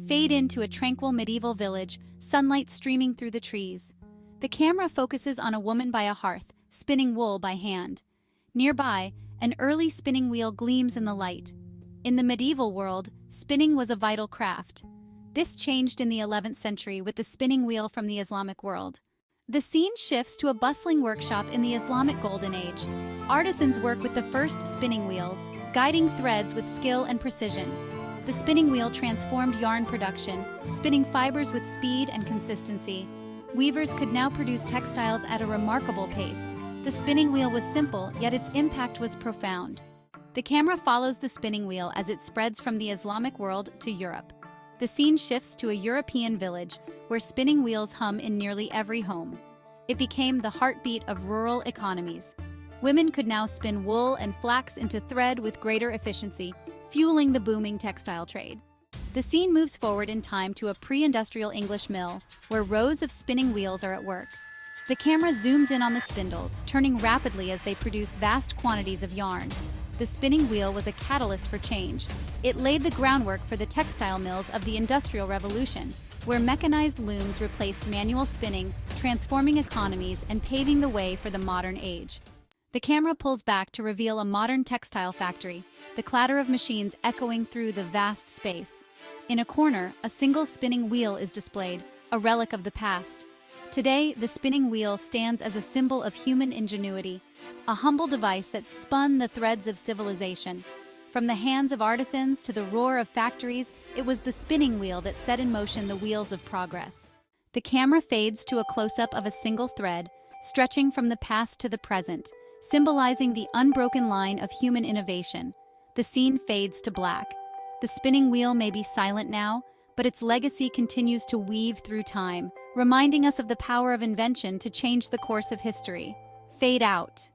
Fade into a tranquil medieval village, sunlight streaming through the trees. The camera focuses on a woman by a hearth, spinning wool by hand. Nearby, an early spinning wheel gleams in the light. In the medieval world, spinning was a vital craft. This changed in the 11th century with the spinning wheel from the Islamic world. The scene shifts to a bustling workshop in the Islamic Golden Age. Artisans work with the first spinning wheels, guiding threads with skill and precision. The spinning wheel transformed yarn production, spinning fibers with speed and consistency. Weavers could now produce textiles at a remarkable pace. The spinning wheel was simple, yet its impact was profound. The camera follows the spinning wheel as it spreads from the Islamic world to Europe. The scene shifts to a European village where spinning wheels hum in nearly every home. It became the heartbeat of rural economies. Women could now spin wool and flax into thread with greater efficiency, fueling the booming textile trade. The scene moves forward in time to a pre-industrial English mill where rows of spinning wheels are at work. The camera zooms in on the spindles, turning rapidly as they produce vast quantities of yarn. The spinning wheel was a catalyst for change. It laid the groundwork for the textile mills of the Industrial Revolution, where mechanized looms replaced manual spinning, transforming economies and paving the way for the modern age. The camera pulls back to reveal a modern textile factory, the clatter of machines echoing through the vast space. In a corner, a single spinning wheel is displayed, a relic of the past. Today, the spinning wheel stands as a symbol of human ingenuity, a humble device that spun the threads of civilization. From the hands of artisans to the roar of factories, it was the spinning wheel that set in motion the wheels of progress. The camera fades to a close-up of a single thread, stretching from the past to the present, symbolizing the unbroken line of human innovation. The scene fades to black. The spinning wheel may be silent now, but its legacy continues to weave through time, reminding us of the power of invention to change the course of history. Fade out.